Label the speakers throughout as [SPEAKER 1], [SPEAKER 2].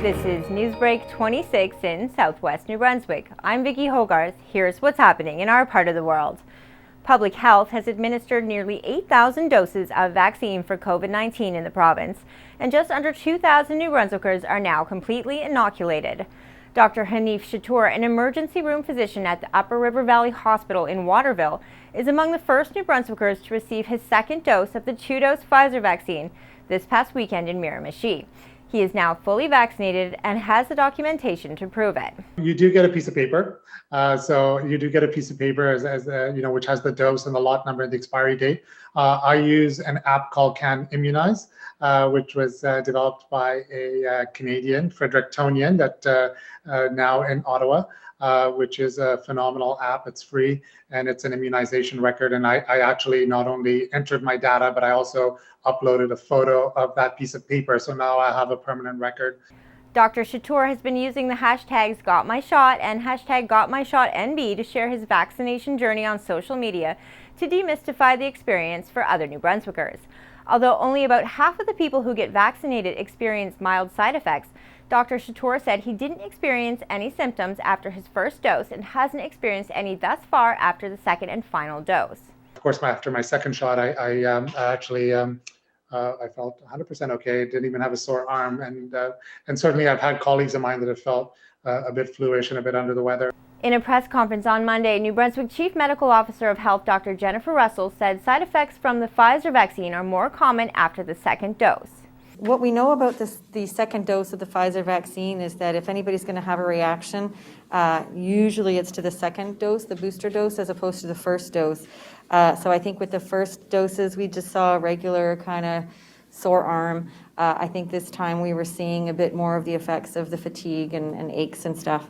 [SPEAKER 1] This is NewsBreak26 in Southwest New Brunswick. I'm Vicki Hogarth. Here's what's happening in our part of the world. Public Health has administered nearly 8,000 doses of vaccine for COVID-19 in the province, and just under 2,000 New Brunswickers are now completely inoculated. Dr. Hanif Chatour, an emergency room physician at the Upper River Valley Hospital in Waterville, is among the first New Brunswickers to receive his second dose of the 2-dose Pfizer vaccine this past weekend in Miramichi. He is now fully vaccinated and has the documentation to prove it.
[SPEAKER 2] You do get a piece of paper. So you do get a piece of paper as which has the dose and the lot number and the expiry date. I use an app called Can Immunize, which was developed by a Canadian, Frederictonian, that now in Ottawa, which is a phenomenal app. It's free and it's an immunization record. And I actually not only entered my data, but I also uploaded a photo of that piece of paper. So now I have a permanent record.
[SPEAKER 1] Dr. Chatour has been using the hashtags #GotMyShot and #GotMyShotNB to share his vaccination journey on social media to demystify the experience for other New Brunswickers. Although only about half of the people who get vaccinated experience mild side effects, Dr. Chatour said he didn't experience any symptoms after his first dose and hasn't experienced any thus far after the second and final dose.
[SPEAKER 2] Of course, after my second shot, I felt 100% okay. Didn't even have a sore arm, and certainly I've had colleagues of mine that have felt a bit fluish and a bit under the weather.
[SPEAKER 1] In a press conference on Monday, New Brunswick Chief Medical Officer of Health Dr. Jennifer Russell said side effects from the Pfizer vaccine are more common after the second dose.
[SPEAKER 3] What we know about the second dose of the Pfizer vaccine is that if anybody's going to have a reaction, usually it's to the second dose, the booster dose, as opposed to the first dose. So I think with the first doses, we just saw a regular kind of sore arm. I think this time we were seeing a bit more of the effects of the fatigue and aches and stuff.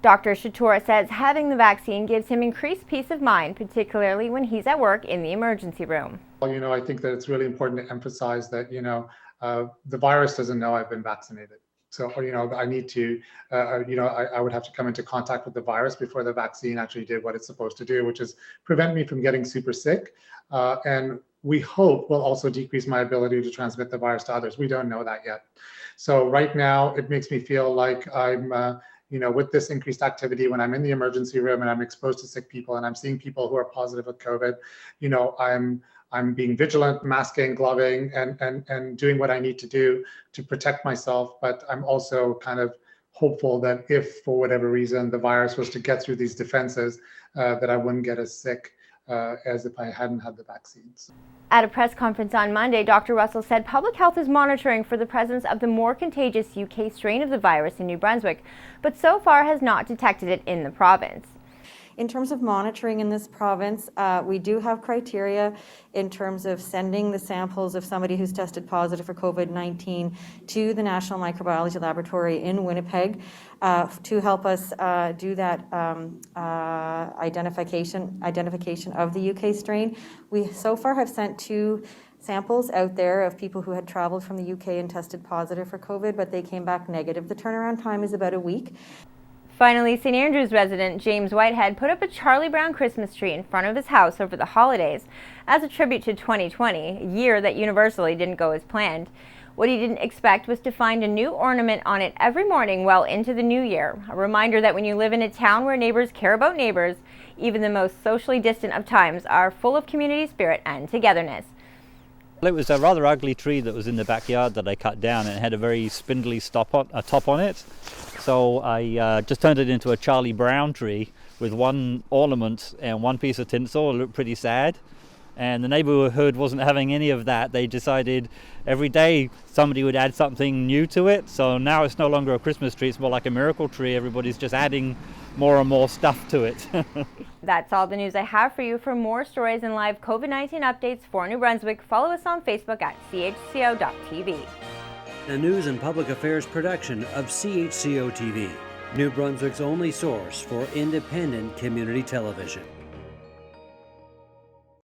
[SPEAKER 1] Dr. Chatour says having the vaccine gives him increased peace of mind, particularly when he's at work in the emergency room.
[SPEAKER 2] Well, I think that it's really important to emphasize that, the virus doesn't know I've been vaccinated. So, I need to, I would have to come into contact with the virus before the vaccine actually did what it's supposed to do, which is prevent me from getting super sick. And we hope will also decrease my ability to transmit the virus to others. We don't know that yet. So right now, it makes me feel like I'm, with this increased activity, when I'm in the emergency room and I'm exposed to sick people and I'm seeing people who are positive with COVID, I'm being vigilant, masking, gloving, and doing what I need to do to protect myself. But I'm also kind of hopeful that if, for whatever reason, the virus was to get through these defenses, that I wouldn't get as sick as if I hadn't had the vaccines.
[SPEAKER 1] At a press conference on Monday, Dr. Russell said Public Health is monitoring for the presence of the more contagious UK strain of the virus in New Brunswick, but so far has not detected it in the province.
[SPEAKER 3] In terms of monitoring in this province, we do have criteria in terms of sending the samples of somebody who's tested positive for COVID-19 to the National Microbiology Laboratory in Winnipeg to help us do that identification of the UK strain. We so far have sent 2 samples out there of people who had traveled from the UK and tested positive for COVID, but they came back negative. The turnaround time is about a week.
[SPEAKER 1] Finally, St. Andrews resident James Whitehead put up a Charlie Brown Christmas tree in front of his house over the holidays as a tribute to 2020, a year that universally didn't go as planned. What he didn't expect was to find a new ornament on it every morning well into the new year, a reminder that when you live in a town where neighbors care about neighbors, even the most socially distant of times are full of community spirit and togetherness.
[SPEAKER 4] It was a rather ugly tree that was in the backyard that I cut down, and it had a very spindly top on it. So I just turned it into a Charlie Brown tree with one ornament and one piece of tinsel. It looked pretty sad. And the neighborhood wasn't having any of that. They decided every day somebody would add something new to it. So now it's no longer a Christmas tree, it's more like a miracle tree. Everybody's just adding more and more stuff to it.
[SPEAKER 1] That's all the news I have for you. For more stories and live COVID-19 updates for New Brunswick, follow us on Facebook at CHCO.TV.
[SPEAKER 5] A news and public affairs production of CHCO-TV, New Brunswick's only source for independent community television.